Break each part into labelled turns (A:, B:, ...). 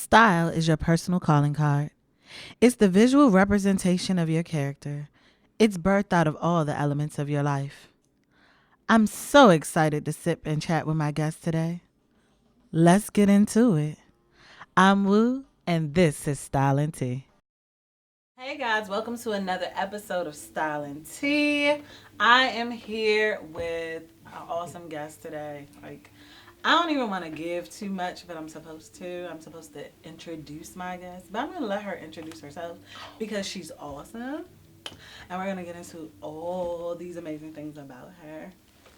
A: Style is your personal calling card. It's the visual representation of your character. It's birthed out of all the elements of your life. I'm so excited to sit and chat with my guest today. Let's get into it. I'm Woo, and this is Style and Tea. Hey guys, welcome to another episode of Style and Tea. I am here with an awesome guest today. I don't even want to give too much, but I'm supposed to. I'm supposed to introduce my guest, but I'm going to let her introduce herself because she's awesome. And we're going to get into all these amazing things about her.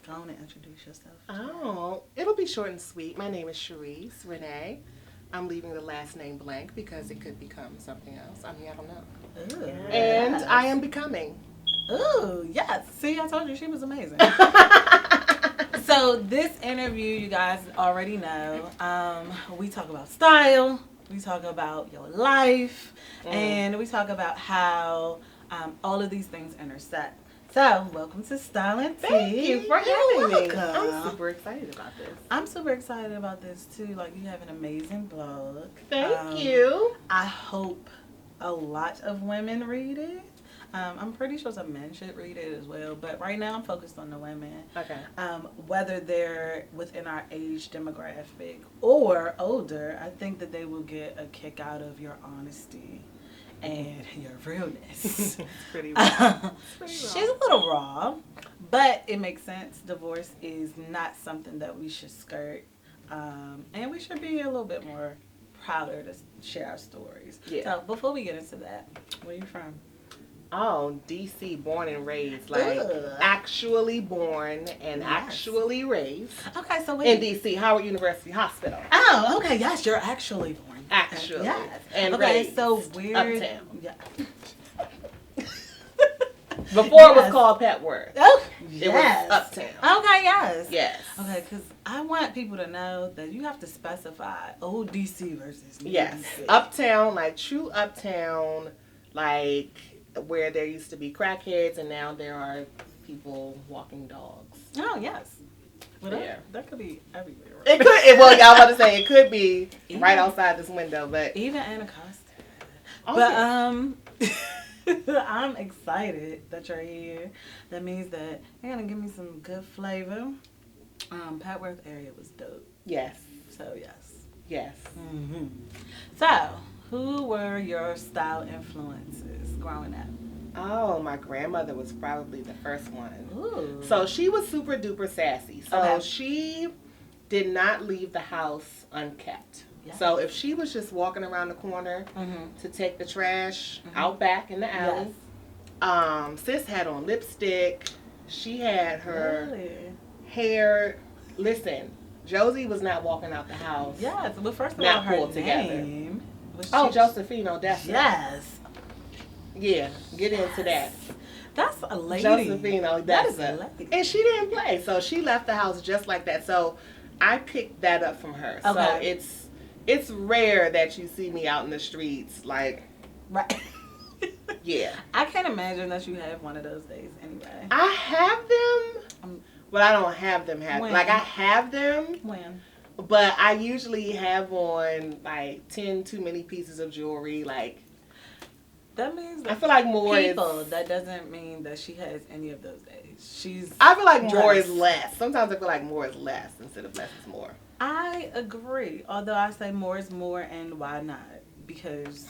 A: Go on and introduce yourself.
B: Oh, it'll be short and sweet. My name is Sherese Renee. I'm leaving the last name blank because it could become something else. I don't know.
A: Ooh,
B: And
A: yes.
B: I am becoming.
A: Ooh, yes. See, I told you she was amazing. So this interview, you guys already know, we talk about style, we talk about your life, and we talk about how all of these things intersect. So, welcome to Style and Tea.
B: Thank you for having me. I'm
A: I'm
B: super excited about this.
A: I'm super excited about this too. Like, you have an amazing blog.
B: Thank you.
A: I hope a lot of women read it. I'm pretty sure some men should read it as well, but right now I'm focused on the women.
B: Okay.
A: Whether they're within our age demographic or older, I think that they will get a kick out of your honesty and your realness.
B: It's pretty raw.
A: She's a little raw, but it makes sense. Divorce is not something that we should skirt, and we should be a little bit more prouder to share our stories.
B: Yeah.
A: So before we get into that, where are you from?
B: Oh, DC, born and raised. Like,
A: Ugh.
B: actually born and
A: Yes.
B: actually raised
A: Okay, so
B: in
A: wait.
B: DC, Howard University Hospital.
A: Oh, okay. Yes, you're actually born.
B: Actually.
A: Yes.
B: And
A: okay,
B: raised
A: so weird.
B: uptown.
A: Yeah.
B: Before it was
A: Yes.
B: called Petworth.
A: Oh,
B: It
A: yes.
B: was uptown.
A: Okay, yes.
B: Yes.
A: Okay, because I want people to know that you have to specify old DC versus new
B: Yes.
A: DC.
B: Uptown, like true uptown, like where there used to be crackheads and now there are people walking dogs.
A: Oh, yes. Well,
B: Yeah.
A: that could be everywhere. Right?
B: It could, well, I was about to say it could be
A: Even-
B: right outside this window, but
A: Even Anacostia.
B: oh,
A: But,
B: yeah.
A: I'm excited that you're here. That means that you're going to give me some good flavor. Petworth area was dope.
B: Yes.
A: So, yes.
B: Yes.
A: Mm-hmm. So, who were your style influences growing up?
B: Oh, my grandmother was probably the first one.
A: Ooh.
B: So she was super duper sassy. So
A: Okay.
B: she did not leave the house unkept.
A: Yeah.
B: So if she was just walking around the corner
A: Mm-hmm.
B: to take the trash out back in the alley, sis had on lipstick. She had her
A: Really?
B: hair. Listen, Josie was not walking out the house.
A: Yes. Well, first of
B: Not
A: all, her
B: pulled together.
A: name was
B: Oh,
A: Chi-
B: Josephino, definitely.
A: Yes.
B: Yeah, get into that.
A: That's a lady.
B: Josephino,
A: That
B: that's
A: is a
B: it.
A: lady.
B: And she didn't play, so she left the house just like that. So I picked that up from her. So
A: Okay.
B: it's rare that you see me out in the streets. Like,
A: Right.
B: yeah,
A: I can't imagine that you have one of those days anyway.
B: I have them,
A: Um,
B: but I don't have them.
A: When?
B: Like I have them,
A: When?
B: but I usually have on like 10 too many pieces of jewelry. Like
A: That means
B: I
A: that
B: feel like more
A: people,
B: is.
A: that doesn't mean that she has any of those days. She's.
B: I feel like more is
A: dressed.
B: less. Sometimes I feel like more is less instead of less is more.
A: I agree. Although I say more is more, and why not? Because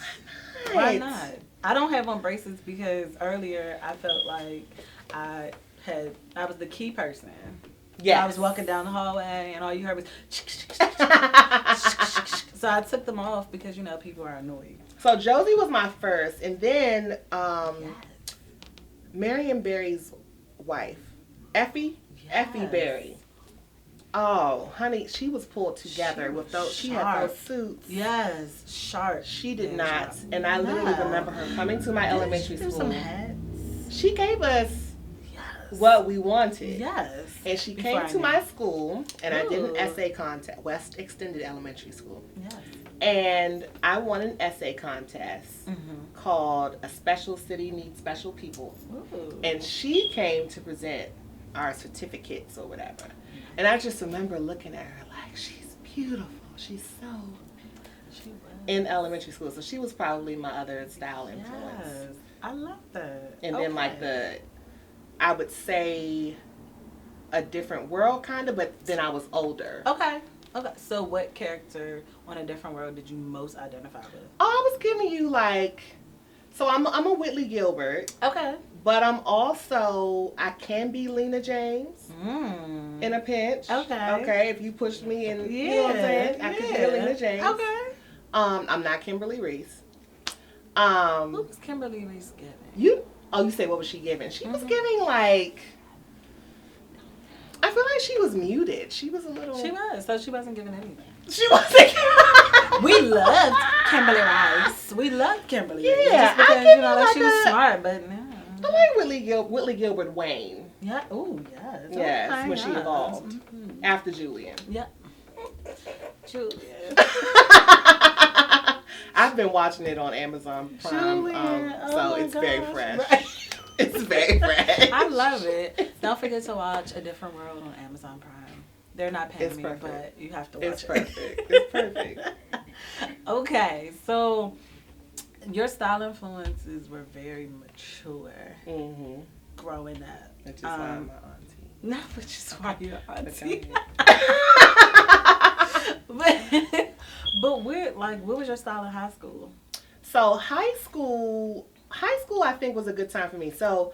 A: why not? I don't have on bracelets because earlier I felt like I was the key person.
B: Yeah,
A: I was walking down the hallway and all you heard was so I took them off because people are annoyed.
B: So Josie was my first, and then Marion Barry's wife, Effie Barry. Oh, honey, she was pulled together with those. She had those suits.
A: Yes, sharp.
B: She did
A: Damn
B: not,
A: sharp.
B: and I literally
A: No.
B: remember her coming to my elementary
A: She do
B: school.
A: some hats.
B: She gave us
A: Yes.
B: what we wanted.
A: Yes.
B: And she
A: Before
B: came
A: I
B: to
A: knew.
B: my school, and I did an
A: Ooh.
B: essay contest, West Extended Elementary School.
A: Yes.
B: And I won an essay contest
A: Mm-hmm.
B: called A Special City Needs Special People.
A: Ooh.
B: And she came to present our certificates or whatever. And I just remember looking at her like, she's beautiful. She's so
A: She was.
B: in elementary school. So she was probably my other style influence.
A: Yes. I love that.
B: And then I would say a different world kind of, but then I was older.
A: Okay. Okay. So what character on A Different World did you most identify with?
B: Oh, I was giving you so I'm a Whitley Gilbert.
A: Okay.
B: But I can be Lena James in a pinch.
A: Okay.
B: Okay, if you push me and you know what I'm saying, I can be Lena James.
A: Okay.
B: I'm not Kimberly Reese.
A: What was Kimberly Reese giving?
B: You say what was she giving? She was giving I feel like she was muted. She was a little.
A: She was, so she wasn't giving anything.
B: She wasn't.
A: We loved Kimberly Rice. We loved Kimberly Rice.
B: Yeah,
A: just because she was smart, but no.
B: I like Whitley Gilbert Wayne.
A: Yeah. Oh, yes.
B: Yes,
A: Okay,
B: when she evolved after Julian.
A: Yep. Julian.
B: I've been watching it on Amazon Prime, so it's very fresh. Right. It's very fresh.
A: I love it. Don't forget to watch A Different World on Amazon Prime. They're not paying me, but you have to watch it.
B: It's perfect. It's perfect.
A: Okay, so your style influences were very mature growing up.
B: Which is why I'm my auntie.
A: Not which is why you're auntie. But what was your style in high school?
B: So high school I think was a good time for me. So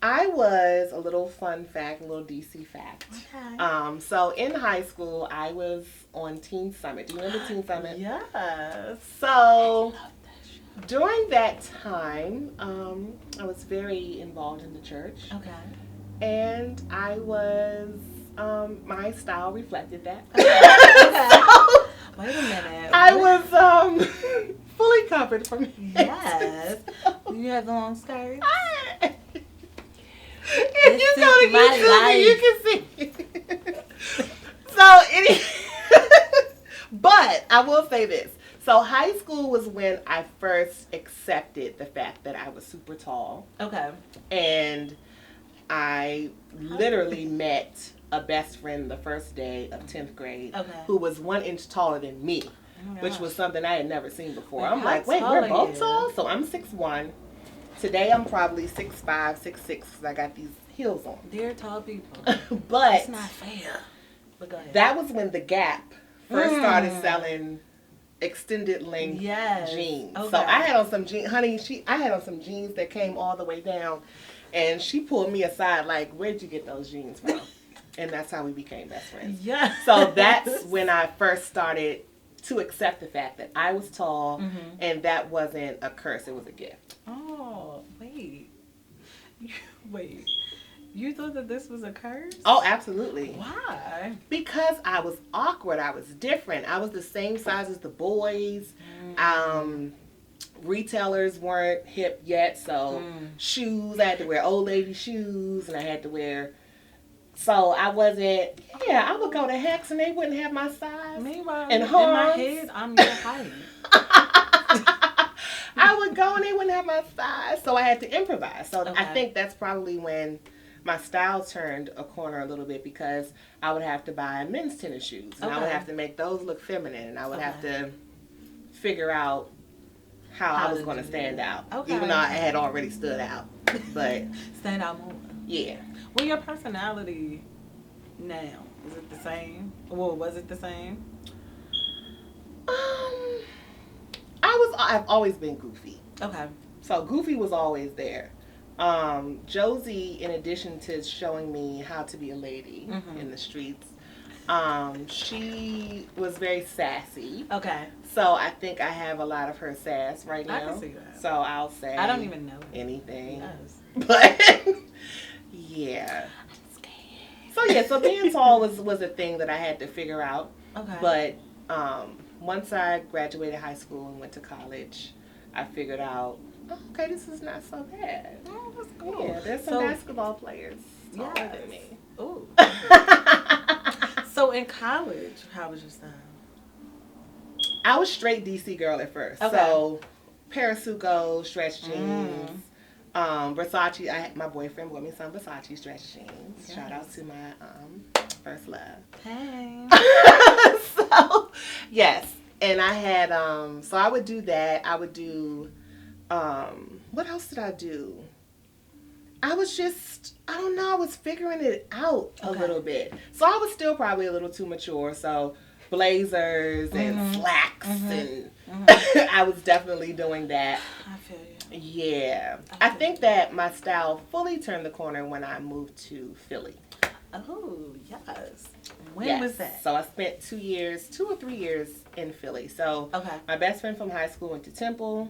B: I was a little fun fact, a little DC fact.
A: Okay.
B: So in high school I was on Teen Summit. Do you remember Teen Summit?
A: Yes.
B: So during that time, I was very involved in the church.
A: Okay.
B: And I was my style reflected that.
A: Okay. Wait a minute.
B: I was fully covered from
A: yes. You have the long skirt.
B: If you go to YouTube, you can see. But I will say this. So high school was when I first accepted the fact that I was super tall.
A: Okay.
B: And I literally met a best friend the first day of 10th grade who was 1 inch taller than me, which was something I had never seen before. I'm like, wait, we're both tall? So I'm 6'1". Today I'm probably 6'5", 6'6", because I got these heels on.
A: They're tall people.
B: But
A: it's not fair. But go ahead.
B: That was when the Gap first started selling extended length jeans. Okay. So I had on some jeans, honey. I had on some jeans that came all the way down, and she pulled me aside like, "Where'd you get those jeans from?" And that's how we became best friends.
A: Yeah.
B: So that's when I first started to accept the fact that I was tall, and that wasn't a curse; it was a gift.
A: Oh, wait. You thought that this was a curse?
B: Oh, absolutely.
A: Why?
B: Because I was awkward. I was different. I was the same size as the boys. Retailers weren't hip yet, so shoes, I had to wear old lady shoes, and I had to wear... So I wasn't... Yeah, I would go to Hex, and they wouldn't have my size.
A: Meanwhile,
B: and
A: in my head, I'm your height.
B: I would go, and they wouldn't have my size, so I had to improvise. So I think that's probably when my style turned a corner a little bit, because I would have to buy men's tennis shoes, and I would have to make those look feminine, and I would have to figure out how I was going to stand out, even though I had already stood out. But
A: stand out more.
B: Yeah.
A: Well, your personality now, is it the same? Well, was it the same?
B: I've always been goofy.
A: Okay.
B: So goofy was always there. Josie, in addition to showing me how to be a lady in the streets, she was very sassy.
A: Okay.
B: So I think I have a lot of her sass right now.
A: I can see that.
B: So I'll say
A: I don't even know
B: anything.
A: Yes.
B: But yeah.
A: I'm scared.
B: So being tall was a thing that I had to figure out.
A: Okay.
B: But once I graduated high school and went to college, I figured out, okay, this is not so bad.
A: Oh, that's cool.
B: Yeah, there's some basketball players taller than me.
A: Ooh. So in college, how was your style?
B: I was straight DC girl at first. Okay. So Parasuco, stretch jeans, Versace. My boyfriend bought me some Versace stretch jeans. Yes. Shout out to my first love.
A: Hey.
B: So yes, And I had so I would do that. I would do what else did I do? I was just, I don't know, I was figuring it out a little bit. So I was still probably a little too mature. So blazers and slacks and I was definitely doing that.
A: I feel you.
B: Yeah. I think that my style fully turned the corner when I moved to Philly.
A: Oh, yes. When was that?
B: So I spent 2 or 3 years in Philly. So my best friend from high school went to Temple.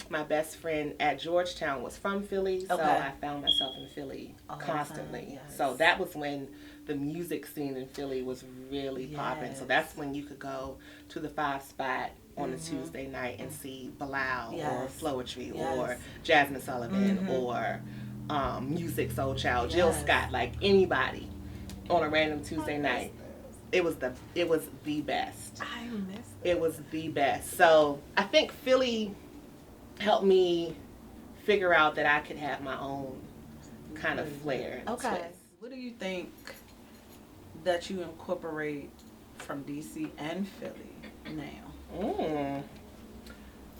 B: My best friend at Georgetown was from Philly. So I found myself in Philly constantly. Yes. So that was when the music scene in Philly was really popping. So that's when you could go to the 5 Spot on a Tuesday night and see Bilal or Floetry or Jasmine Sullivan or Music Soul Child, Jill Scott, like anybody on a random Tuesday night. It was the best.
A: I miss that.
B: It was the best. So I think Philly helped me figure out that I could have my own kind of flair.
A: Okay. What do you think that you incorporate from DC and Philly now?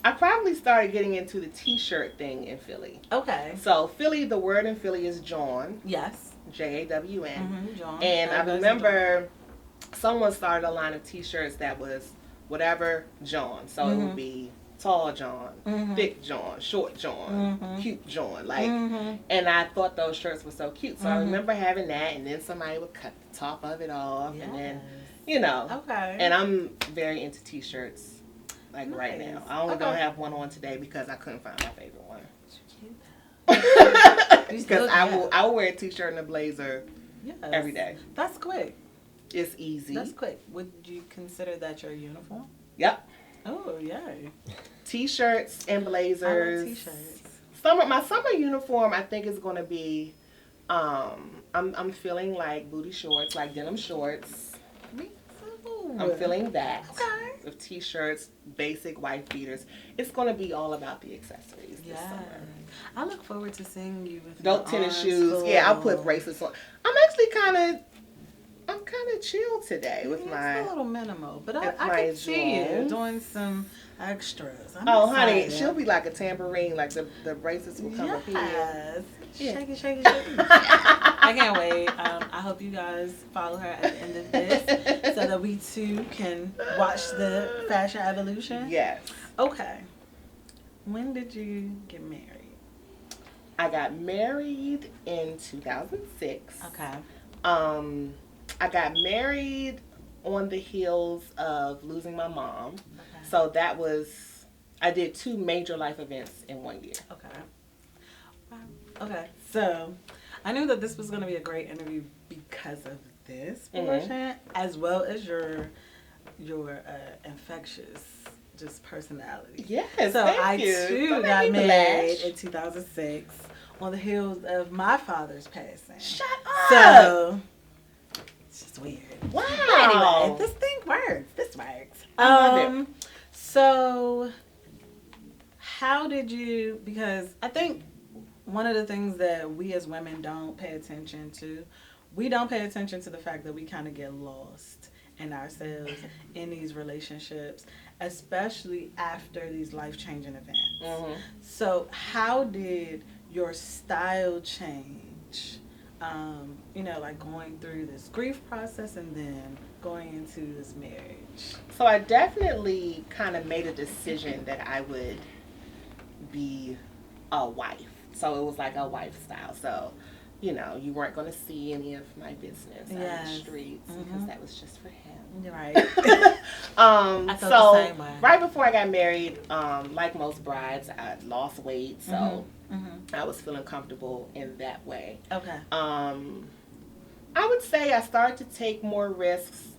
B: I probably started getting into the t-shirt thing in Philly.
A: Okay.
B: So Philly, the word in Philly is Jawn.
A: Yes.
B: Jawn.
A: Jawn.
B: And I remember someone started a line of t-shirts that was whatever Jawn. So it would be tall Jawn, thick Jawn, short Jawn, cute Jawn. Like, and I thought those shirts were so cute. So I remember having that, and then somebody would cut the top of it off, and then, you know.
A: Okay.
B: And I'm very into t-shirts. Like right now. I only don't have one on today because I couldn't find my favorite one. Because I will wear a t-shirt and a blazer every day.
A: That's quick.
B: It's easy.
A: That's quick. Would you consider that your uniform?
B: Yep.
A: Oh, yay.
B: T-shirts and blazers.
A: I love t-shirts.
B: My summer uniform I think is going to be I'm feeling like booty shorts, like denim shorts.
A: Me too.
B: I'm feeling that.
A: Okay.
B: With t-shirts, basic white beaters. It's going to be all about the accessories this summer.
A: I look forward to seeing you with
B: dope tennis shoes. Full. Yeah, I'll put bracelets on. I'm actually kind of chill today with my.
A: It's a little minimal, but I can see you doing some extras.
B: I'm excited. Honey, she'll be like a tambourine. Like the bracelets will come up here.
A: Yes. Shake it, shake it, shake it. I can't wait. I hope you guys follow her at the end of this so that we too can watch the fashion evolution.
B: Yes.
A: Okay. When did you get married?
B: I got married in 2006.
A: Okay.
B: I got married on the heels of losing my mom. Okay. So that was, I did 2 major life events in 1 year. Okay.
A: Okay, so I knew that this was going to be a great interview because of this portion, as well as your infectious just personality.
B: Yes,
A: so
B: thank you.
A: Too got married in 2006 on the heels of my father's passing.
B: Shut up.
A: So it's just weird.
B: Wow.
A: Anyway, this thing works. This works. So how did you? Because I think one of the things that we as women don't pay attention to, we don't pay attention to the fact that we kind of get lost in ourselves in these relationships, especially after these life-changing events. So how did your style change, like going through this grief process and then going into this marriage?
B: So I definitely kind of made a decision that I would be a wife. So it was like a lifestyle. So, you weren't going to see any of my business on the streets because that was just for him.
A: Right.
B: I felt the same way. Right before I got married, like most brides, I lost weight. So I was feeling comfortable in that way.
A: Okay.
B: I would say I started to take more risks,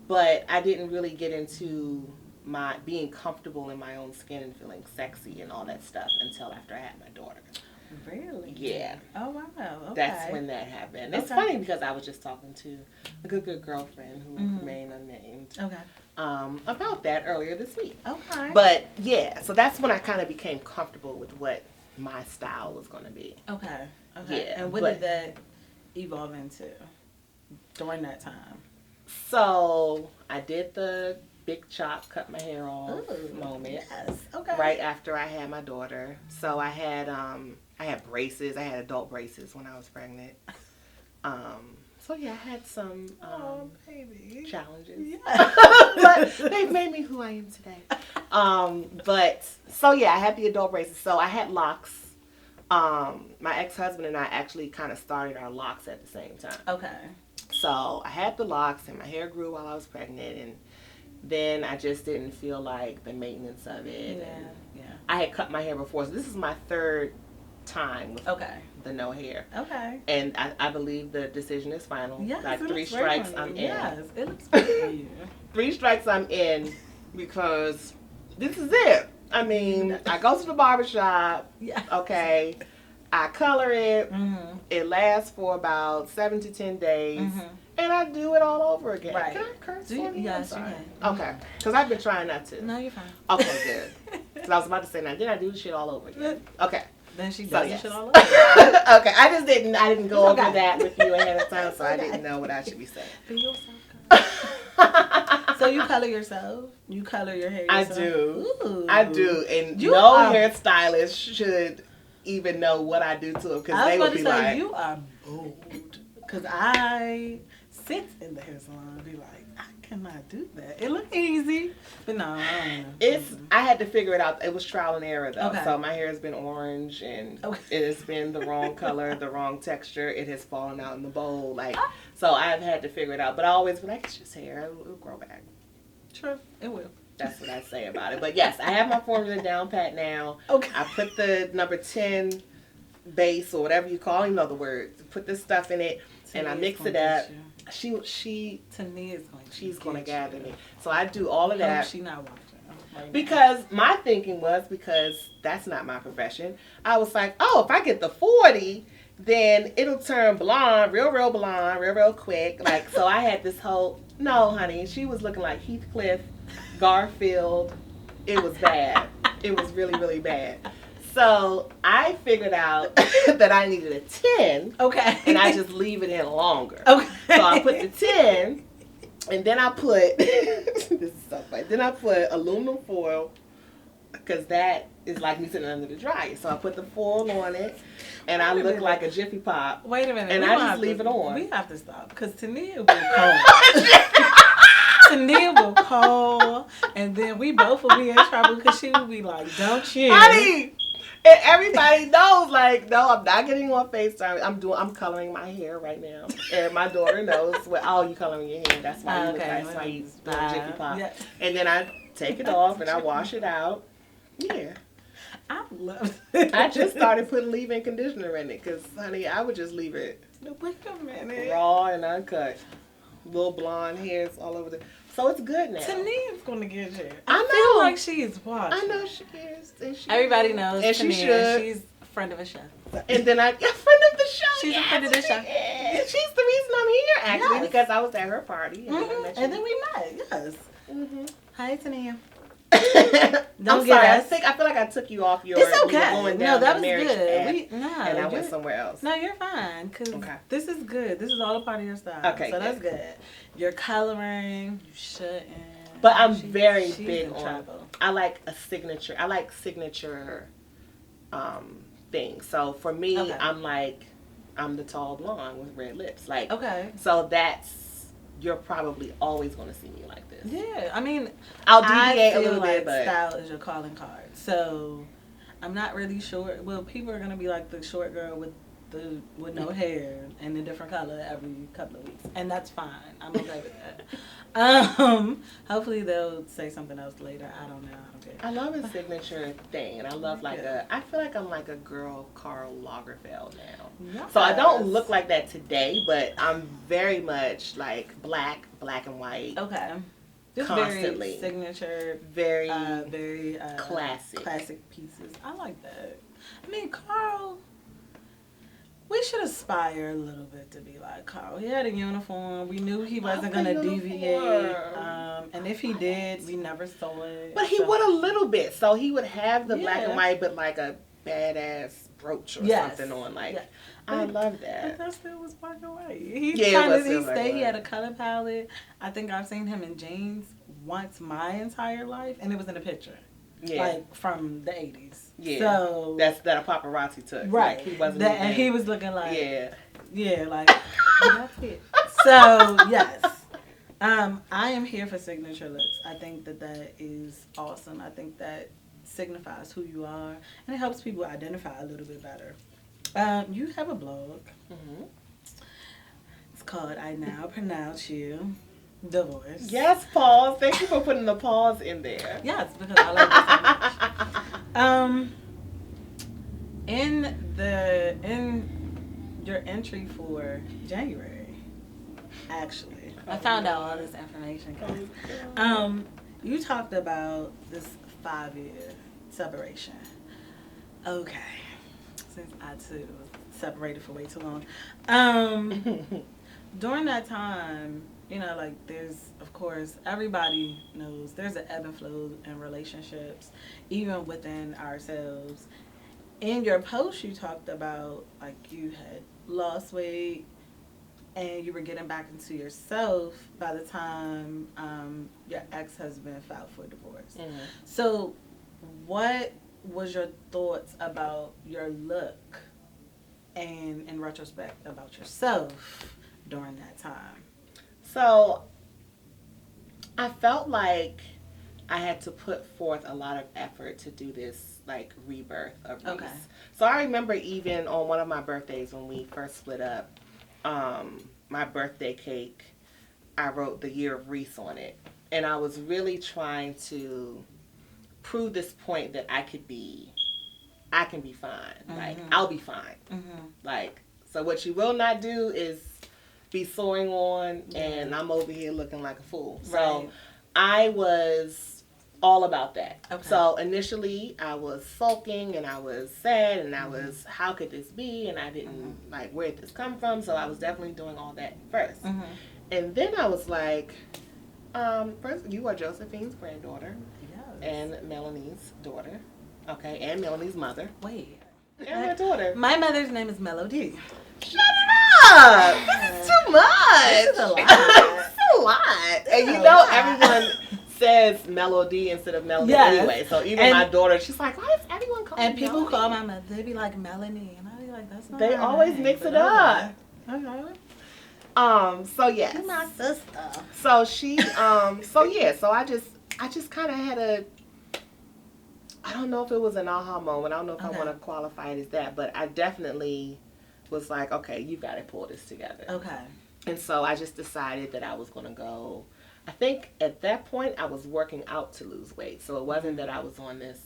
B: but I didn't really get into my being comfortable in my own skin and feeling sexy and all that stuff until after I had my daughter.
A: Really?
B: Yeah.
A: Oh, wow. Okay.
B: That's when that happened. It's funny because I was just talking to a good girlfriend who will remain unnamed.
A: Okay.
B: About that earlier this week.
A: Okay.
B: But yeah, so that's when I kind of became comfortable with what my style was going to be.
A: Okay. Yeah. And what did that evolve into during that time?
B: So I did the big chop, cut my hair off moment.
A: Yes. Okay.
B: Right after I had my daughter. So I had braces. I had adult braces when I was pregnant. So yeah, I had some
A: baby.
B: challenges.
A: Yeah.
B: But they've made me who I am today. But so yeah, I had the adult braces. So I had locks. My ex-husband and I actually kind of started our locks at the same time.
A: Okay.
B: So I had the locks and my hair grew while I was pregnant, and then I just didn't feel like the maintenance of it.
A: Yeah.
B: I had cut my hair before, so this is my third time with the no hair.
A: Okay.
B: And I believe the decision is final.
A: Yes,
B: like 3 strikes, I'm in.
A: Yes, it looks good for you.
B: 3 strikes, I'm in, because this is it. I mean, I go to the barbershop.
A: Yeah.
B: Okay. I color it.
A: Mm-hmm.
B: It lasts for about 7 to 10 days.
A: Mm-hmm.
B: And I do it all over again.
A: Right.
B: Can I curse?
A: Yes, you can.
B: Okay. Because I've been trying not to.
A: No, you're fine.
B: Okay, good. Because I was about to say, now, did I do the shit all over again? Okay.
A: Then she does
B: yes.
A: shit all over.
B: Okay. I didn't go over that with you ahead of time, so I didn't know what I should be saying.
A: Be yourself. So you color yourself? You color your hair yourself?
B: I do.
A: Ooh.
B: I do. And no hairstylist should even know what I do to them, because they would be like,
A: you are bold. Because I sit in the hair salon and be like, I cannot do that. It look easy, but no.
B: I had to figure it out. It was trial and error, though.
A: Okay.
B: So my hair has been orange, and it has been the wrong color, the wrong texture. It has fallen out in the bowl. So I've had to figure it out. But I always be like, it's just hair. It'll grow back.
A: True. It will.
B: That's what I say about it. But yes, I have my formula down pat now.
A: Okay.
B: I put the number 10 base, or whatever you call it, you know the word. Put this stuff in it, and I mix it up. She's gonna gather me. So I do all of that.
A: She not watching.
B: Because my thinking was, because that's not my profession, I was like, oh, if I get the 40, then it'll turn blonde, real blonde, real quick. So I had this whole, no, honey, she was looking like Heathcliff, Garfield. It was bad. It was really, really bad. So I figured out that I needed a 10.
A: Okay.
B: And I just leave it in longer.
A: Okay.
B: So I put the 10, and then I put, this is so funny, then I put aluminum foil, because that is like me sitting under the dryer. So I put the foil on it, and I look like a Jiffy Pop.
A: Wait a minute.
B: And I just leave it on.
A: We have to stop, because Tania will be cold. Tania will call, and then we both will be in trouble, because she will be like, don't you?
B: Honey! And everybody knows, no, I'm not getting on FaceTime. I'm coloring my hair right now. And my daughter knows, you coloring your hair. That's why you look like, that's why you doing Jiffy Pop. Yeah. And then I take it off and I wash it out. Yeah.
A: I love it.
B: I just started putting leave-in conditioner in it, because, honey, I would just leave it
A: wait a minute.
B: raw and uncut. Little blonde hairs all over so it's good now.
A: Tania's gonna get you.
B: I
A: feel like she is watching.
B: I know she is. And
A: everybody knows.
B: And
A: Tania,
B: she should.
A: She's a friend of a show.
B: And then a friend of the show.
A: She's a friend of the show.
B: She's the reason I'm here, actually, because I was at her party.
A: And then we met. Yes.
B: Mm-hmm.
A: Hi, Tania.
B: I'm sorry. I feel like I took you off your.
A: It's okay.
B: Going down
A: that was
B: good.
A: And
B: I went somewhere else.
A: No, you're fine. Cause this is good. This is all a part of your style.
B: Okay,
A: so that's good. You're coloring. You shouldn't.
B: But I'm very big on.
A: Trouble.
B: I like a signature. I like signature things. So for me, I'm the tall blonde with red lips. So you're probably always going to see me like this.
A: Yeah, I mean,
B: I'll deviate a little bit, but
A: style is your calling card. So I'm not really sure. Well, people are going to be like the short girl with no hair and a different color every couple of weeks, and that's fine. I'm okay with that. Hopefully they'll say something else later. I don't know.
B: I love a signature thing, and I love I feel like I'm like a girl Karl Lagerfeld now. Yes. So I don't look like that today, but I'm very much like black and white.
A: Okay. Just
B: constantly.
A: Very signature,
B: very
A: classic pieces. I like that. I mean, Karl. We should aspire a little bit to be like Karl. He had a uniform. We knew he wasn't going to deviate. And if he did, we never saw it.
B: But he would a little bit. So he would have the black and white, but like a badass brooch or something on. I love that.
A: But that still was black and white. He had a color palette. I think I've seen him in jeans once my entire life, and it was in a picture.
B: Yeah.
A: Like from the 80s.
B: Yeah.
A: So
B: that a paparazzi took.
A: Right.
B: Like, he wasn't
A: that, and he was looking like,
B: yeah,
A: like, that's it. So, yes. I am here for signature looks. I think that is awesome. I think that signifies who you are, and it helps people identify a little bit better. You have a blog. Mm-hmm. It's called I Now Pronounce You Divorce.
B: Yes, pause. Thank you for putting the pause in there.
A: Yes, because I like it so much. In your entry for January, actually, I found out all this information. You talked about this 5-year separation. Okay, since I too was separated for way too long. During that time, you know, like, there's, of course, everybody knows there's an ebb and flow in relationships, even within ourselves. In your post, you talked about, like, you had lost weight and you were getting back into yourself by the time your ex-husband filed for divorce. Mm-hmm. So what was your thoughts about your look and, in retrospect, about yourself during that time?
B: So I felt like I had to put forth a lot of effort to do this, like, rebirth of Reese. Okay. So I remember even on one of my birthdays when we first split up, my birthday cake, I wrote the year of Reese on it. And I was really trying to prove this point that I can be fine. Mm-hmm. Like, I'll be fine. Mm-hmm. Like, so what you will not do is be soaring on, and I'm over here looking like a fool. Right. So I was all about that. Okay. So initially I was sulking and I was sad and I was, how could this be? And I didn't like, where did this come from? So I was definitely doing all that first. Mm-hmm. And then I was like, first, you are Josephine's granddaughter. Yes. And Melanie's daughter. Okay, and Melanie's mother.
A: Wait.
B: And my daughter.
A: My mother's name is Melody.
B: Shut up! This is too much.
A: This is a lot.
B: It's a lot. And you know, everyone says Melody instead of Melanie anyway. So even my daughter, she's like, why is everyone calling me
A: And people
B: Melody?
A: call my mother, they be like Melanie. And I be like, that's not
B: They always mix it up. Okay. So yes.
A: You're my sister.
B: So she, so I just kind of had a, I don't know if it was an aha moment. I don't know if I want to qualify it as that, but I definitely was like, okay, you got to pull this together. Okay. And so I just decided that I was going to go. I think at that point I was working out to lose weight. So it wasn't that I was on this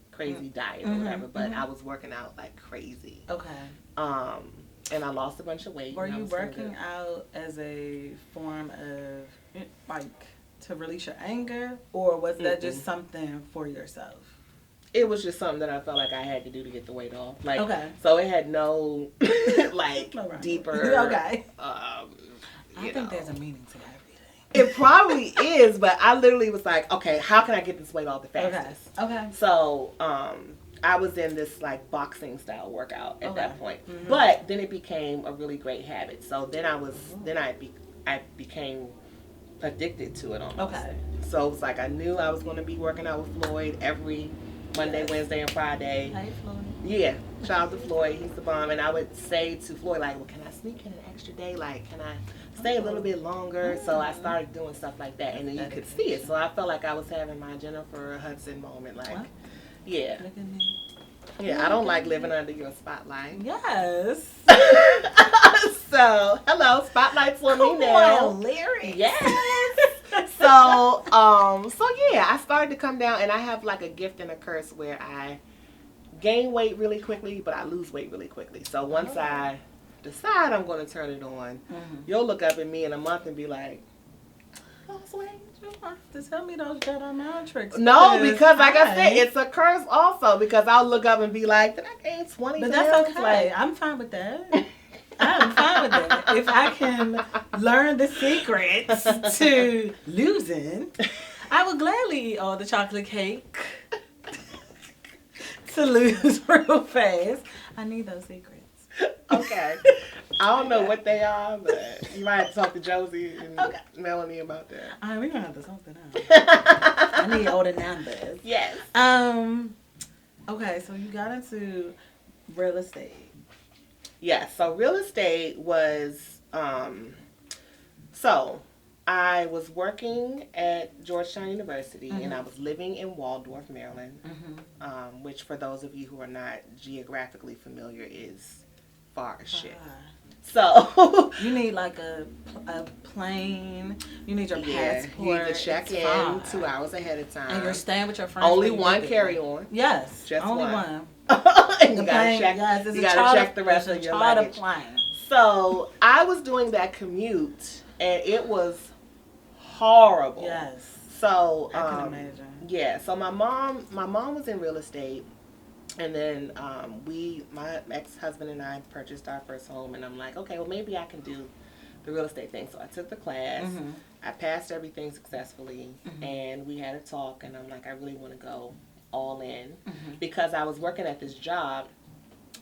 B: crazy diet or whatever, but I was working out like crazy. Okay. And I lost a bunch of weight.
A: Were you working out as a form of, like, to release your anger, or was that just something for yourself?
B: It was just something that I felt like I had to do to get the weight off. Like, so it had no, like, deeper.
A: Okay. I think there's a meaning to everything.
B: It probably is, but I literally was like, okay, how can I get this weight off the fastest? Okay. So, I was in this, like, boxing style workout at that point. Mm-hmm. But then it became a really great habit. So then I became addicted to it almost. Okay. So it was like I knew I was going to be working out with Floyd every Monday, Wednesday, and Friday.
A: Hi, Floyd.
B: Yeah. Shout out to Floyd. He's the bomb. And I would say to Floyd, like, well, can I sneak in an extra day? Like, can I stay a little bit longer? So I started doing stuff like that. And then you could see it. So I felt like I was having my Jennifer Hudson moment. Like, yeah. Look at me. Yeah, I don't like living under your spotlight.
A: Yes.
B: So, hello, spotlight's on me now.
A: Lyrics.
B: Yes. So yeah, I started to come down, and I have like a gift and a curse where I gain weight really quickly, but I lose weight really quickly. So once I decide I'm going to turn it on, you'll look up at me in a month and be like, lost weight.
A: You have to tell me those Jedi mind tricks.
B: No, because like I said, it's a curse also, because I'll look up and be like, did I gain 20
A: But
B: pounds?
A: that's okay. Like, I'm fine with that. I'm fine with that. If I can learn the secrets to losing, I would gladly eat all the chocolate cake to lose real fast. I need those secrets.
B: Okay. I don't know what they are, but you might have to talk to Josie and Melanie about that.
A: We're gonna have to talk to them. I need all the numbers.
B: Yes.
A: Okay, so you got into real estate.
B: Yes. So real estate was so I was working at Georgetown University, and I was living in Waldorf, Maryland, which for those of you who are not geographically familiar is far as shit. So
A: you need like a plane. You need your passport.
B: You need to check in 2 hours ahead of time.
A: And you're staying with your friends.
B: Only one carry on.
A: Yes,
B: just
A: only one.
B: And you gotta check. Yes, you gotta check the rest of your luggage.
A: Plane.
B: So I was doing that commute, and it was horrible.
A: Yes.
B: So
A: I can imagine.
B: Yeah. So my mom was in real estate. And then my ex-husband and I purchased our first home, and I'm like, okay, well, maybe I can do the real estate thing. So I took the class. I passed everything successfully, and we had a talk, and I'm like, I really want to go all in because I was working at this job,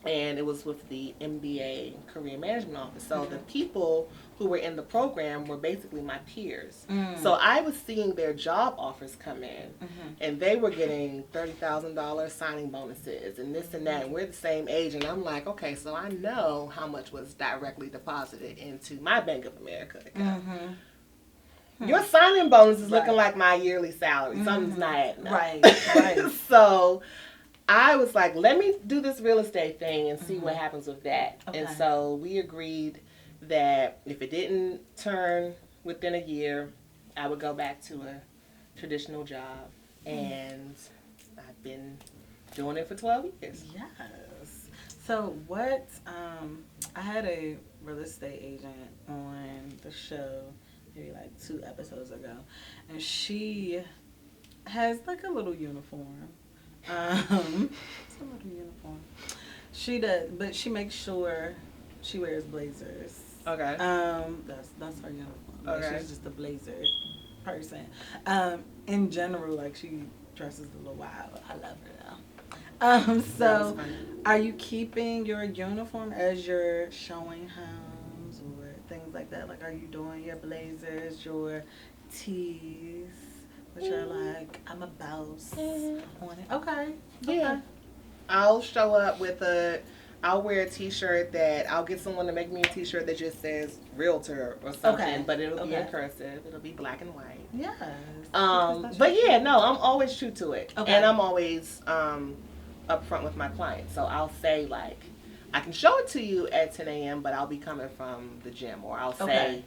B: and it was with the MBA Career Management Office. So the people who were in the program were basically my peers. So I was seeing their job offers come in, and they were getting $30,000 signing bonuses and this and that. And we're the same age, and I'm like, okay, so I know how much was directly deposited into my Bank of America account. Your signing bonus is looking like my yearly salary. Something's not adding up. Right. So I was like, let me do this real estate thing and see what happens with that. Okay. And so we agreed that if it didn't turn within a year, I would go back to a traditional job. And I've been doing it for 12 years.
A: Yes. So what, I had a real estate agent on the show maybe like 2 episodes ago, and she has like a little uniform. It's a little uniform. She does, but she makes sure she wears blazers.
B: Okay.
A: That's her uniform. Like, okay. She's just a blazer person. In general, like she dresses a little wild. I love her though. So are you keeping your uniform as you're showing homes or things like that? Like, are you doing your blazers, your tees? Which are like, I'm a boss on it. Okay.
B: Yeah. I'll show up with I'll wear a t-shirt I'll get someone to make me a t-shirt that just says Realtor or something. Okay. But it'll be in cursive. It'll be black and white.
A: Yes.
B: But yeah, no, I'm always true to it. Okay. And I'm always upfront with my clients. So I'll say like, I can show it to you at 10 a.m., but I'll be coming from the gym. Or I'll say,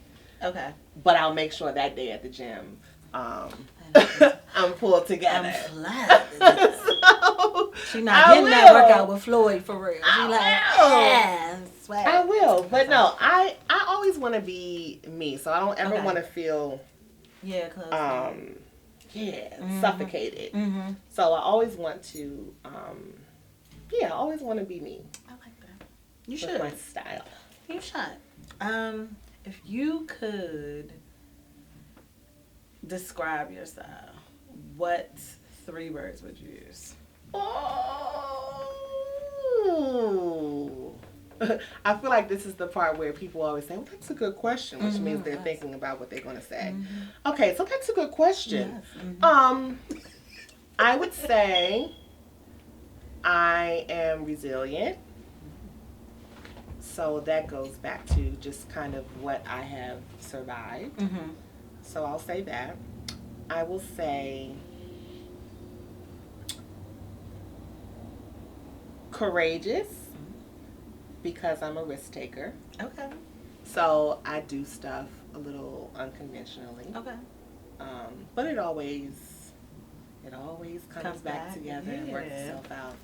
B: but I'll make sure that day at the gym, I'm pulled together.
A: I'm glad. So, she's not getting that workout with Floyd for real. She's like,
B: I will. But no, I always want to be me. So I don't ever want to feel suffocated. So I always want to I always want to be me.
A: I like that. You should.
B: My style.
A: You should. If you could describe your style, what 3 words would you use?
B: Oh. I feel like this is the part where people always say, well, that's a good question, which means they're thinking about what they're going to say. Okay, so that's a good question. Yes. I would say I am resilient. So that goes back to just kind of what I have survived. So I'll say that. I will say courageous because I'm a risk taker.
A: Okay.
B: So I do stuff a little unconventionally.
A: Okay.
B: But it always comes back together and works itself out.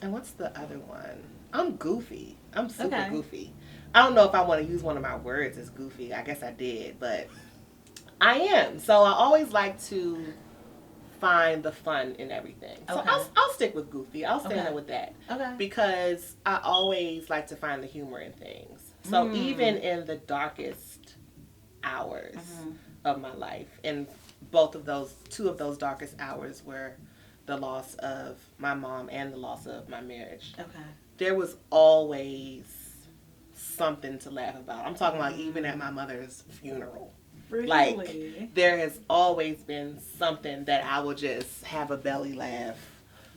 B: And what's the other one? I'm goofy. I'm super goofy. I don't know if I want to use one of my words as goofy. I guess I did, but I am. So I always like to find the fun in everything. So I'll stick with goofy. I'll stand with that. Okay. Because I always like to find the humor in things. So even in the darkest hours of my life, and 2 of those darkest hours were the loss of my mom and the loss of my marriage. Okay. There was always something to laugh about. I'm talking about even at my mother's funeral.
A: Really?
B: Like, there has always been something that I will just have a belly laugh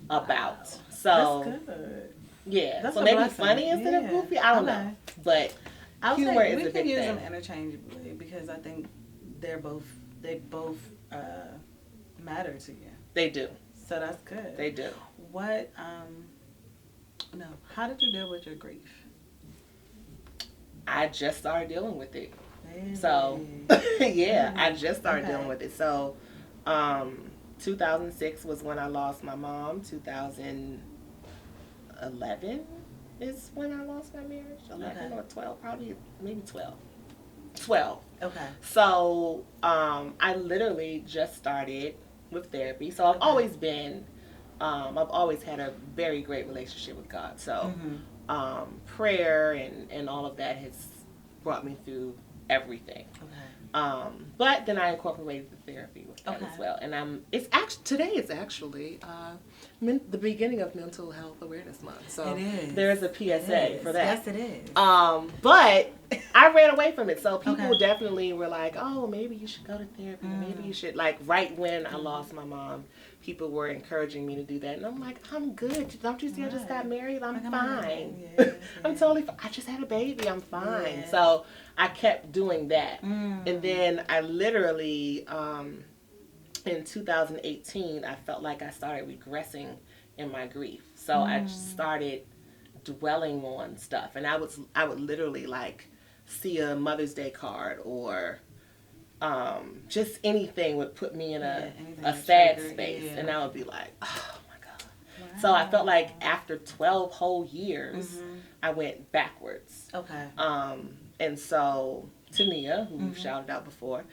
B: about.
A: Wow.
B: So
A: that's good.
B: Yeah.
A: That's
B: so
A: a
B: maybe
A: blessing.
B: funny instead of goofy. I don't know. But humor is a big thing.
A: We can use them interchangeably because I think they both matter to you.
B: They do.
A: So that's good.
B: They do.
A: What how did you deal with your grief?
B: I just started dealing with it.
A: Really?
B: So yeah, I just started dealing with it. So 2006 was when I lost my mom. 2011 is when I lost my marriage. 11 or 12, probably maybe 12. 12.
A: Okay.
B: So I literally just started with therapy. So I've always been, I've always had a very great relationship with God. So prayer and all of that has brought me through everything.
A: Okay.
B: But then I incorporated the therapy with that as well. And today is actually the beginning of Mental Health Awareness Month. So there's a PSA for that.
A: Yes, it is.
B: But I ran away from it. So people definitely were like, oh, maybe you should go to therapy. Maybe you should, like, right when I lost my mom, people were encouraging me to do that. And I'm like, I'm good. Don't you see I just got married? I'm fine. I'm totally fine. I just had a baby. I'm fine. So I kept doing that. And then I literally, in 2018, I felt like I started regressing in my grief. So I just started dwelling on stuff. And I would literally, like, see a Mother's Day card or just anything would put me in a sad space. And I would be like, oh my God. Wow. So I felt like after 12 whole years, I went backwards.
A: Okay.
B: And so Tania, who we've shouted out before,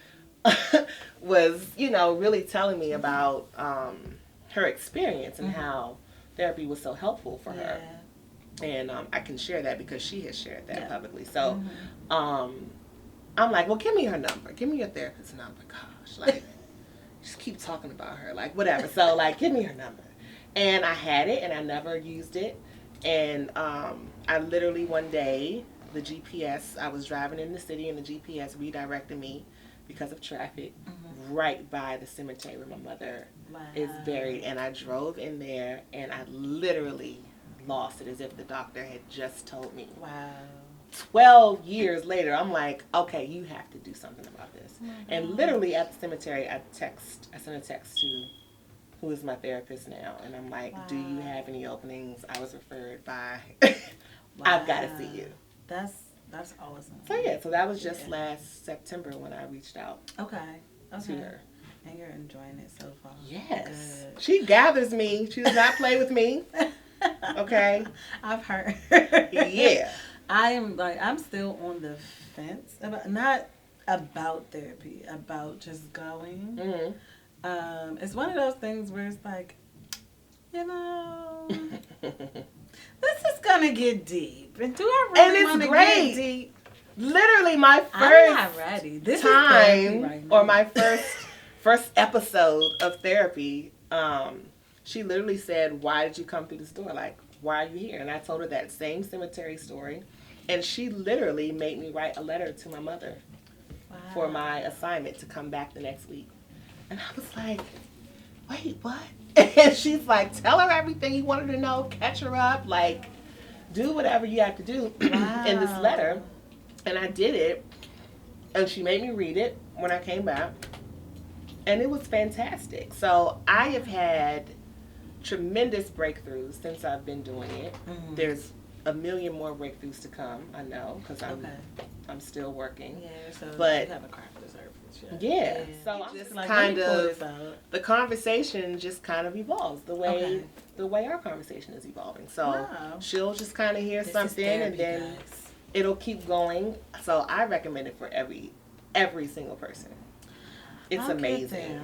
B: was, really telling me about her experience and how therapy was so helpful for her. And I can share that because she has shared that publicly. So I'm like, well, give me her number. Give me your therapist's number. Gosh, like, just keep talking about her. Like, whatever. So, like, give me her number. And I had it, and I never used it. And I literally one day, the GPS, I was driving in the city, and the GPS redirected me because of traffic right by the cemetery where my mother is buried. And I drove in there, and I literally lost it as if the doctor had just told me.
A: Wow.
B: 12 years later, I'm like, okay, you have to do something about this. And literally at the cemetery, I sent a text to who is my therapist now, and I'm like, do you have any openings? I was referred by, I've got to see you.
A: That's awesome.
B: So that was just last September when I reached out to her.
A: And you're enjoying it so far.
B: Yes. Good. She gathers me. She does not play with me. Okay?
A: I've heard.
B: Yeah.
A: I'm still on the fence not about therapy, about just going. It's one of those things where it's like, this is gonna get deep, and do I really want to get deep?
B: Literally, my
A: I'm not ready.
B: This time right or my first episode of therapy, she literally said, "Why did you come through this door? Like, why are you here?" And I told her that same cemetery story. And she literally made me write a letter to my mother for my assignment to come back the next week. And I was like, wait, what? And she's like, tell her everything you wanted to know, catch her up, like, do whatever you have to do in this letter. And I did it. And she made me read it when I came back. And it was fantastic. So I have had tremendous breakthroughs since I've been doing it. There's a million more breakthroughs to come, I know, because I'm still working. Yeah, so
A: but you have a craft to service.
B: Yeah. So I'm just like, kind of the conversation just kind of evolves the way our conversation is evolving. So she'll just kind of hear something and then it'll keep going. So I recommend it for every single person. It's amazing.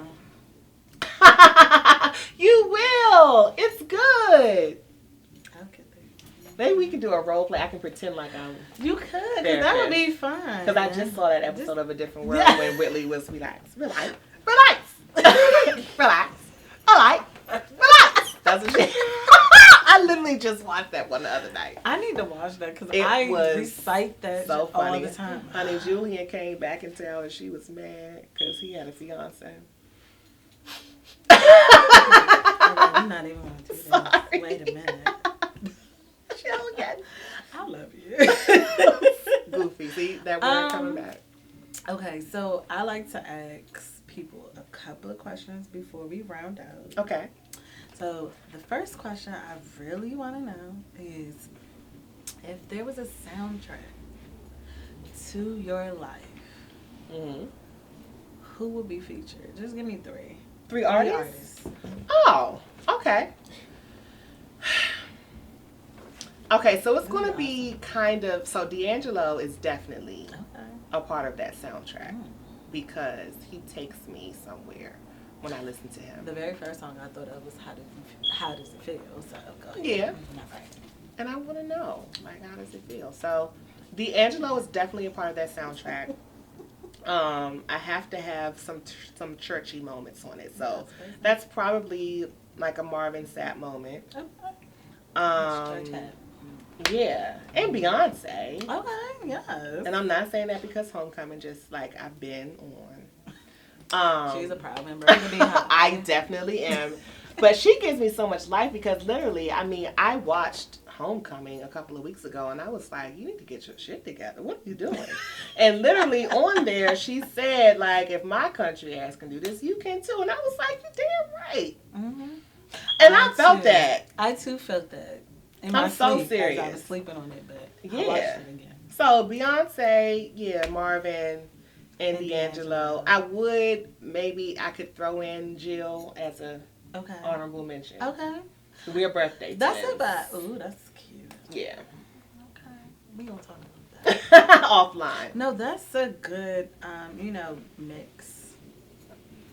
B: You will. It's good. Maybe we could do a role play. I can pretend like I'm.
A: You could, because that would be fun.
B: Because I just saw that episode of A Different World when Whitley was relax. Relax. Relax. All right. Relax. That's what she. I literally just watched that one the other night.
A: I need to watch that because I recite that
B: so funny.
A: all the time.
B: Honey, Julian came back in town and she was mad because he had a fiance.
A: I'm not even going to do that. Wait a minute. I love you.
B: Goofy. See that word coming back.
A: Okay, so I like to ask people a couple of questions before we round out.
B: Okay.
A: So the first question I really want to know is, if there was a soundtrack to your life, who would be featured? Just give me three.
B: Three artists? Oh, okay. Okay, so it's going to be kind of, so D'Angelo is definitely a part of that soundtrack because he takes me somewhere when I listen to him.
A: The very first song I thought of was How Does It Feel? So go ahead.
B: Yeah. And I want to know, like, how does it feel? So D'Angelo is definitely a part of that soundtrack. I have to have some churchy moments on it. So that's probably like a Marvin Sapp moment. Yeah, and Beyonce.
A: Okay, yes.
B: And I'm not saying that because Homecoming, just like I've been on.
A: She's a proud member of the Beehive.
B: I definitely am. But she gives me so much life because literally, I mean, I watched Homecoming a couple of weeks ago and I was like, you need to get your shit together. What are you doing? And literally on there, she said, like, if my country ass can do this, you can too. And I was like, you're damn right. Mm-hmm. And I felt that.
A: I too felt that.
B: I'm so serious.
A: I was sleeping on it, but
B: yeah.
A: I watched it again.
B: So Beyonce, yeah, Marvin, and D'Angelo. I could throw in Jill as a honorable mention.
A: Okay.
B: We're birthday.
A: That's about. Ooh, that's cute.
B: Yeah.
A: Okay. We gonna talk about that
B: offline.
A: No, that's a good, mix.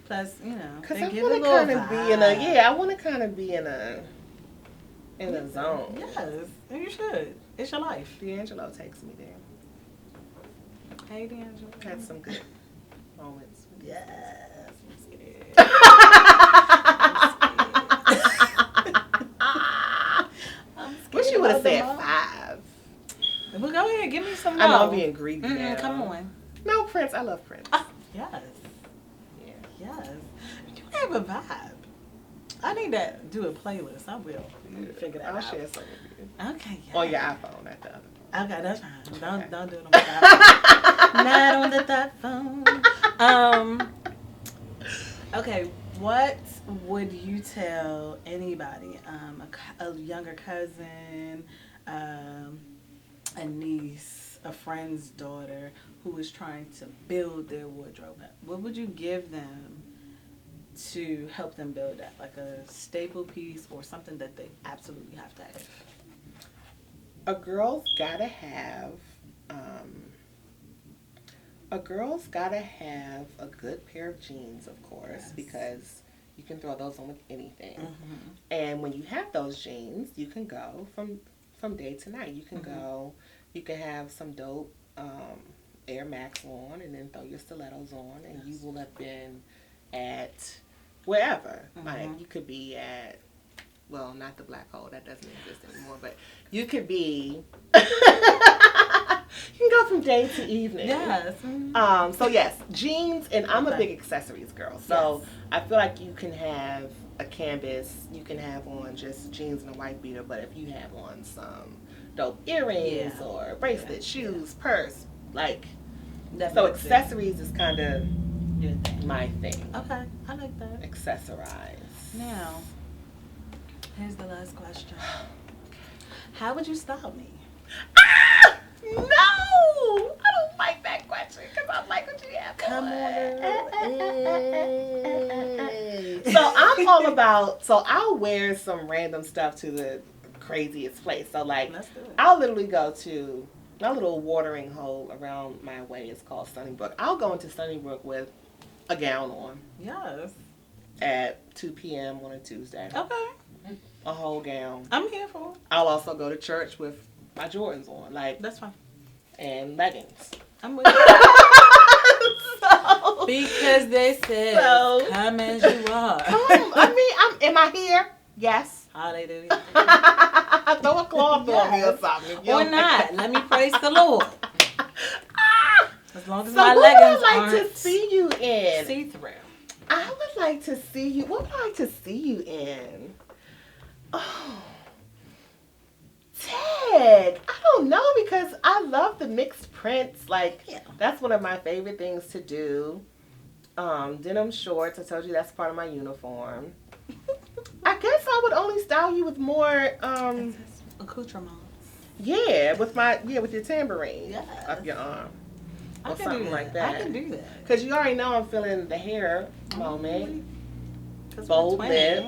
A: Plus,
B: because I want to kind of be in a. Yeah, I want to kind of be in a zone.
A: Yes, and you should. It's your life.
B: D'Angelo takes me there.
A: Hey, D'Angelo.
B: Had some good moments.
A: Yes. I'm scared.
B: Wish you would have said 5.
A: Well, go ahead. Give me some more.
B: I know I'm being greedy now.
A: Come on.
B: No, Prince. I love Prince.
A: Yes.
B: Yeah.
A: Yes. You have a vibe. I need to do a playlist. I will. Figure that out.
B: I'll share some with you.
A: Okay. Yeah.
B: On your iPhone, not the other phone.
A: Okay, that's fine. Don't do it on my phone. Not on that phone. Okay, what would you tell anybody, a younger cousin, a niece, a friend's daughter who is trying to build their wardrobe up? What would you give them to help them build that? Like a staple piece or something that they absolutely have to have?
B: A girl's gotta have a good pair of jeans, of course, because you can throw those on with anything. Mm-hmm. And when you have those jeans, you can go from day to night. You can go, you can have some dope Air Max on and then throw your stilettos on, and you will have been at wherever. Like, you could be at, well, not the Black Hole, that doesn't exist anymore, but you could be, you can go from day to evening.
A: Yes.
B: So yes, jeans, and I'm a big accessories girl, so I feel like you can have a canvas, you can have on just jeans and a white beater, but if you have on some dope earrings or bracelets, shoes, purse, like, so accessories is kind of my thing.
A: Okay, I like that.
B: Accessorize.
A: Now, here's the last question. How would you style me?
B: No! I don't like that question because I like what you have.
A: Come on.
B: So I'm all about, so I'll wear some random stuff to the craziest place. So like, I'll literally go to my little watering hole around my way. It's called Sunnybrook. I'll go into Sunnybrook with a gown on.
A: Yes.
B: At 2 p.m. on a Tuesday.
A: Okay.
B: A whole gown.
A: I'm here for it.
B: I'll also go to church with my Jordans on. Like,
A: that's fine.
B: And leggings.
A: I'm with you. Because they said, come as you are.
B: Am I here? Yes.
C: Hallelujah.
B: Throw a cloth on me or something.
C: Or not. Let me praise the Lord. As long as
B: So
C: my
B: what
C: leggings
B: would I like
C: aren't
B: to see you in?
C: see-through.
B: I would like to see you. What would I like to see you in? Oh, tag. I don't know because I love the mixed prints. Like that's one of my favorite things to do. Denim shorts. I told you that's part of my uniform. I guess I would only style you with more
C: Accoutrements.
B: Yeah, with your tambourine up your arm.
C: I
B: Or
C: can
B: something
C: do that.
B: like that.
C: I can do that.
B: Because you already know I'm feeling the hair moment.
C: Bold
B: lip.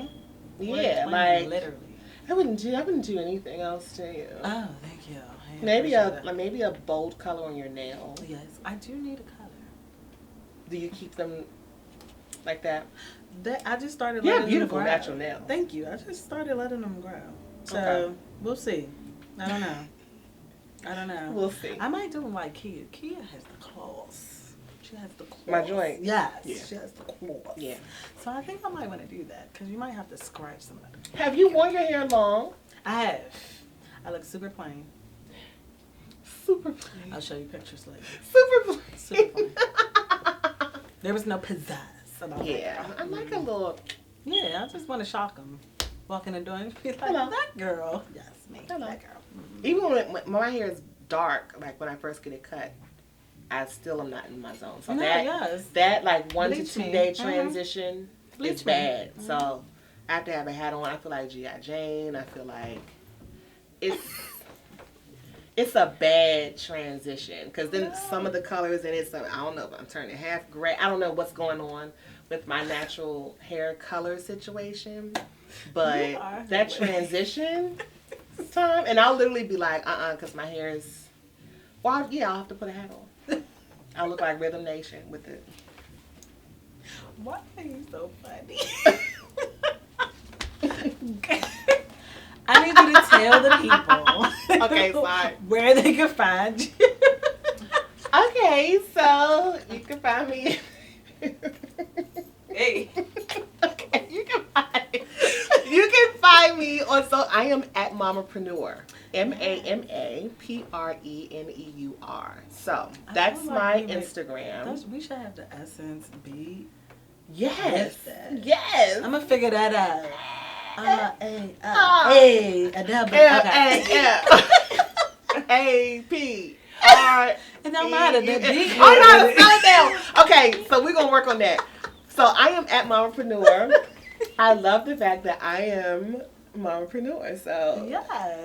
B: Yeah, like
C: literally.
B: I wouldn't do anything else to you.
C: Oh, thank you.
B: Maybe a bold color on your nail.
C: Yes, I do need a color.
B: Do you keep them like that?
C: I just started letting them grow.
B: Beautiful natural nails.
C: Thank you. I just started letting them grow. So we'll see. I don't know.
B: We'll see.
C: I might do them like Kia. Kia has the claws. She has the claws.
B: My joint.
C: Yes.
B: Yeah.
C: She has the claws.
B: Yeah.
C: So I think I might want to do that because you might have to scratch some of them.
B: Have you worn your hair long?
C: I have. I look super plain.
B: Super plain.
C: I'll show you pictures later.
B: Super plain.
C: Super plain. There was no pizzazz about
B: Yeah. I like a little.
C: Yeah, I just want to shock them. Walk in the door and be like,
B: Hello.
C: that girl. Yes, me.
B: Hello.
C: That girl. Mm-hmm.
B: Even when my hair is dark, like when I first get it cut, I still am not in my zone. So that like 1 to 2 day transition is bad. Mm-hmm. So I have to have a hat on. I feel like G.I. Jane. I feel like it's a bad transition because then some of the colors in it. So I don't know. I'm turning half gray. I don't know what's going on with my natural hair color situation, but that transition time, and I'll literally be like, because my hair is. Well, I'll have to put a hat on. I look like Rhythm Nation with it.
C: Why are you so funny? I need you to tell the people.
B: Okay, fine.
C: Where they can find you.
B: Okay, so you can find me.
C: Hey.
B: Okay, you can find me on. So I am at Mamapreneur. MAMAPRENEUR. So that's my Instagram.
C: We should have the essence be.
B: Yes. Yes.
C: I'm gonna figure that out. A
B: P R.
C: It don't matter. The D.
B: Oh no, slow it down. Okay, so we're gonna work on that. So I am at Mamapreneur. I love the fact that I am Mamapreneur. So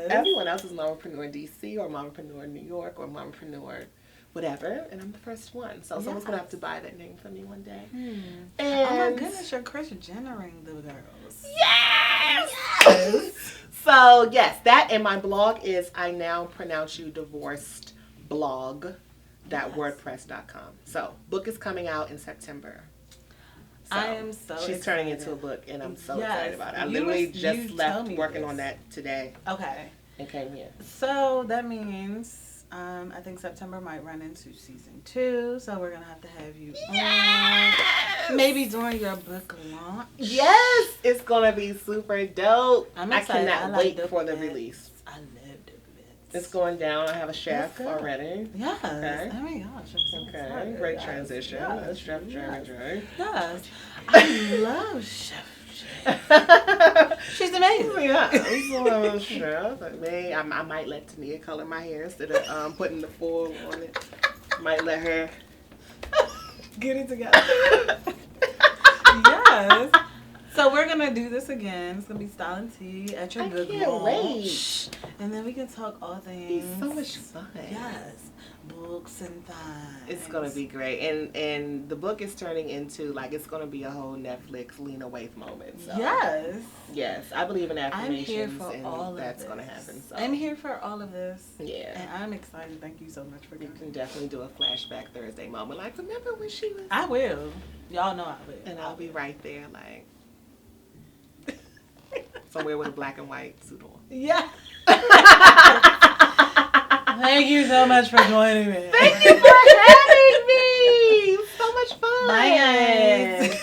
B: everyone else is Mamapreneur DC or Mamapreneur New York or Mamapreneur whatever, and I'm the first one. So someone's gonna have to buy that name for me one day. And
C: oh my goodness, you're Kris Jennering the girls.
B: Yes. So yes, that, and my blog is I Now Pronounce You Divorced blog.wordpress.com. So book is coming out in September. So
C: I am so
B: she's
C: excited.
B: turning into a book, and I'm so excited about it. I literally just left working on that today.
C: Okay.
B: And came here.
C: So that means I think September might run into season 2, so we're gonna have to have you on maybe during your book launch.
B: Yes, it's gonna be super dope.
C: I'm excited.
B: I cannot wait for the release.
C: I love the bits.
B: It's going down. I have a chef already.
C: Yes.
B: Okay.
C: Oh my gosh. I'm so excited.
B: Great transition. Yes. Chef Jeremy.
C: Yes. I love Chef. She's amazing.
B: Yeah, I'm chef. I might let Tania color my hair instead of putting the foil on it. Might let her
C: get it together. Yes. So we're gonna do this again. It's gonna be styling tea at your book launch, and then we can talk all things.
B: It's so much fun.
C: Yes, books and things.
B: It's gonna be great, and the book is turning into like it's gonna be a whole Netflix Lena Waithe moment. So. Yes, I believe in affirmations.
C: I'm here for
B: and
C: all of
B: that's
C: this.
B: gonna happen. So.
C: I'm here for all of this.
B: Yeah,
C: and I'm excited. Thank you so much for coming.
B: You can definitely do a flashback Thursday moment. Like, remember when she was?
C: I will. Y'all know I will.
B: And I'll be right there, like. Somewhere with a black and white suit on.
C: Yeah. Thank you so much for joining me.
B: Thank you for having me. So much fun.
C: Bye, guys.